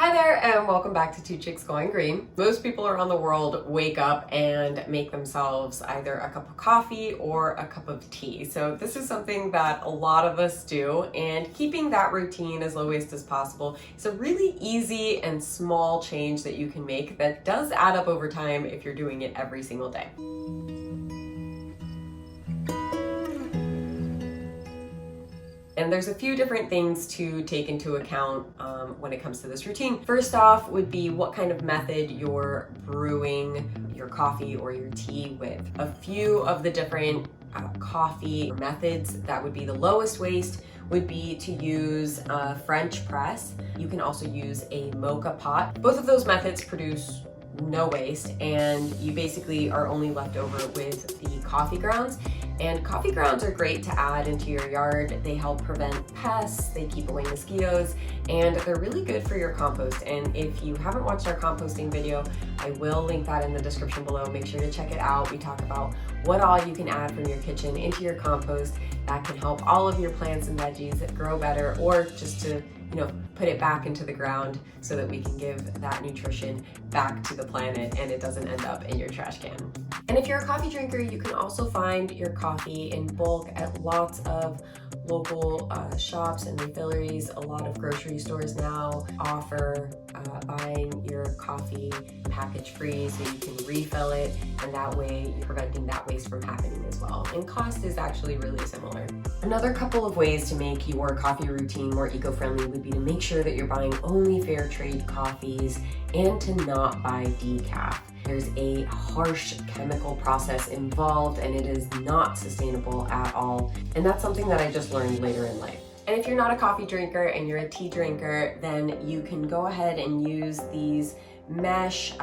Hi there and welcome back to Two Chicks Going Green. Most people around the world wake up and make themselves either a cup of coffee or a cup of tea. So this is something that a lot of us do, and keeping that routine as low waste as possible is a really easy and small change that you can make that does add up over time if you're doing it every single day. And there's a few different things to take into account when it comes to this routine. First off would be what kind of method you're brewing your coffee or your tea with. A few of the different coffee methods that would be the lowest waste would be to use a French press. You can also use a mocha pot. Both of those methods produce no waste, and you basically are only left over with the coffee grounds. And coffee grounds are great to add into your yard. They help prevent pests, they keep away mosquitoes, and they're really good for your compost. And if you haven't watched our composting video, I will link that in the description below. Make sure to check it out. We talk about what all you can add from your kitchen into your compost that can help all of your plants and veggies grow better, or just to put it back into the ground so that we can give that nutrition back to the planet and it doesn't end up in your trash can. And if you're a coffee drinker, you can also find your coffee in bulk at lots of local shops and refilleries. A lot of grocery stores now offer buying your coffee package free, so you can refill it, and that way you're preventing that waste from happening as well. And cost is actually really similar. Another couple of ways to make your coffee routine more eco-friendly would be to make sure that you're buying only fair trade coffees and to not buy decaf. There's a harsh chemical process involved and it is not sustainable at all. And that's something that I just learned later in life. And if you're not a coffee drinker and you're a tea drinker, then you can go ahead and use these mesh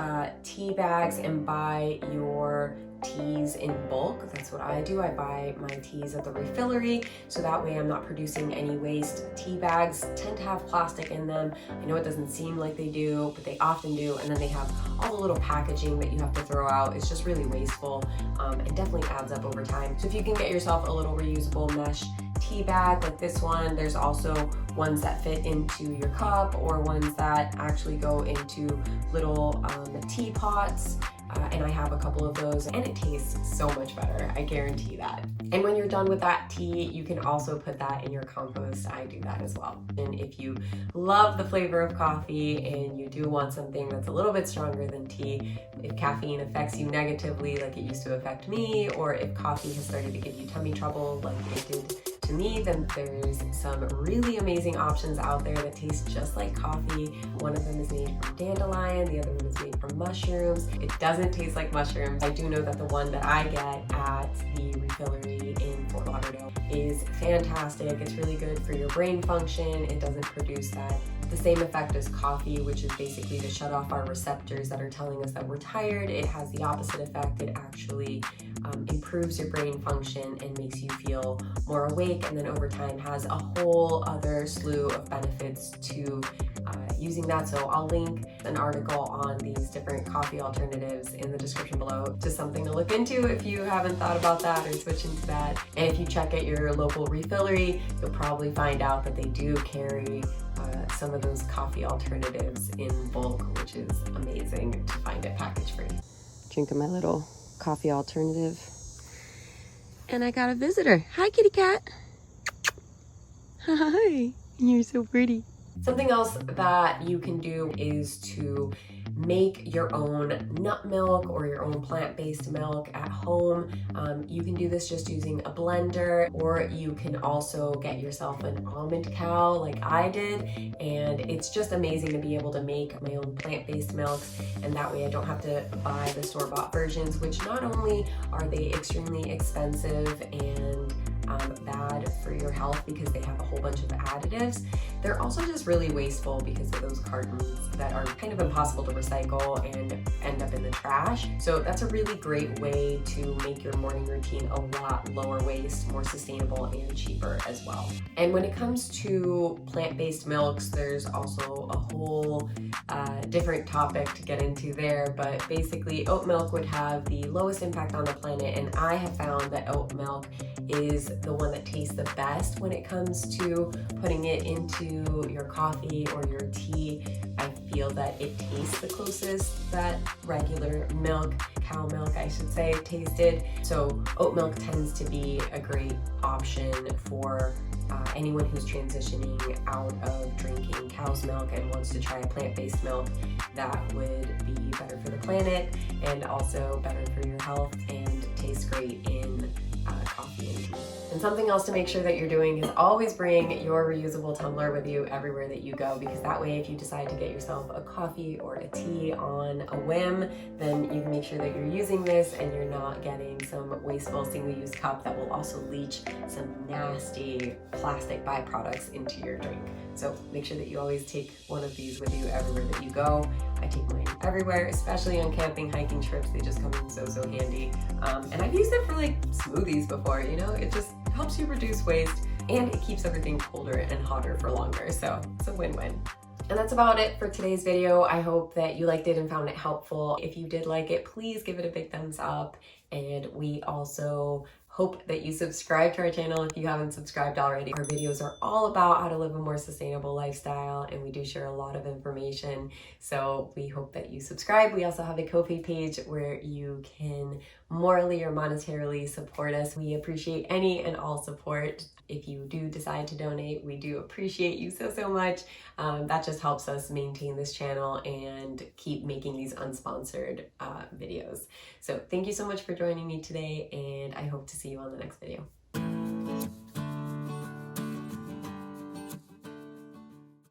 tea bags and buy your teas in bulk. That's what I do. I buy my teas at the refillery, so that way I'm not producing any waste. Tea bags tend to have plastic in them. I know it doesn't seem like they do, but they often do. And then they have all the little packaging that you have to throw out. It's just really wasteful and definitely adds up over time. So if you can get yourself a little reusable mesh tea bag like this one, there's also ones that fit into your cup or ones that actually go into little teapots. And I have a couple of those, and it tastes so much better, I guarantee that. And when you're done with that tea, you can also put that in your compost. I do that as well. And if you love the flavor of coffee and you do want something that's a little bit stronger than tea, if caffeine affects you negatively like it used to affect me, or if coffee has started to give you tummy trouble like it did to me, then there's some really amazing options out there that taste just like coffee. One of them is made from dandelion, the other one is made from mushrooms. It doesn't taste like mushrooms. I do know that the one that I get at the refillery in Fort Lauderdale is fantastic. It's really good for your brain function. It doesn't produce the same effect as coffee, which is basically to shut off our receptors that are telling us that we're tired. It has the opposite effect. It actually improves your brain function and makes you feel more awake, and then over time has a whole other slew of benefits to using that. So I'll link an article on these different coffee alternatives in the description below, just something to look into if you haven't thought about that or switch into that. And if you check at your local refillery, you'll probably find out that they do carry some of those coffee alternatives in bulk, which is amazing to find it package free. Drinking my little coffee alternative. And I got a visitor. Hi, kitty cat. Hi, you're so pretty. Something else that you can do is to make your own nut milk or your own plant-based milk at home. You can do this just using a blender, or you can also get yourself an almond cow like I did, and it's just amazing to be able to make my own plant-based milks, and that way I don't have to buy the store-bought versions, which not only are they extremely expensive and bad for your health because they have a whole bunch of additives, they're also just really wasteful because of those cartons that are kind of impossible to recycle and end up in the trash. So that's a really great way to make your morning routine a lot lower waste, more sustainable, and cheaper as well. And when it comes to plant-based milks, there's also a whole different topic to get into there, but basically oat milk would have the lowest impact on the planet, and I have found that oat milk is the one that tastes the best when it comes to putting it into your coffee or your tea. I feel that it tastes the closest that regular milk, cow milk I should say, tasted. So oat milk tends to be a great option for anyone who's transitioning out of drinking cow's milk and wants to try a plant-based milk that would be better for the planet and also better for your health and tastes great in coffee and tea. And something else to make sure that you're doing is always bring your reusable tumbler with you everywhere that you go, because that way if you decide to get yourself a coffee or a tea on a whim, then you can make sure that you're using this and you're not getting some wasteful single-use cup that will also leach some nasty plastic byproducts into your drink. So make sure that you always take one of these with you everywhere that you go. I take mine everywhere, especially on camping, hiking trips. They just come in so handy. And I've used it for like smoothies before, you know, it just helps you reduce waste and it keeps everything colder and hotter for longer. So it's a win-win. And that's about it for today's video. I hope that you liked it and found it helpful. If you did like it, please give it a big thumbs up. And we also hope that you subscribe to our channel if you haven't subscribed already. Our videos are all about how to live a more sustainable lifestyle, and we do share a lot of information. So we hope that you subscribe. We also have a Ko-fi page where you can morally or monetarily support us. We appreciate any and all support. If you do decide to donate, we do appreciate you so much. That just helps us maintain this channel and keep making these unsponsored videos. So thank you so much for joining me today, and I hope to see you on the next video.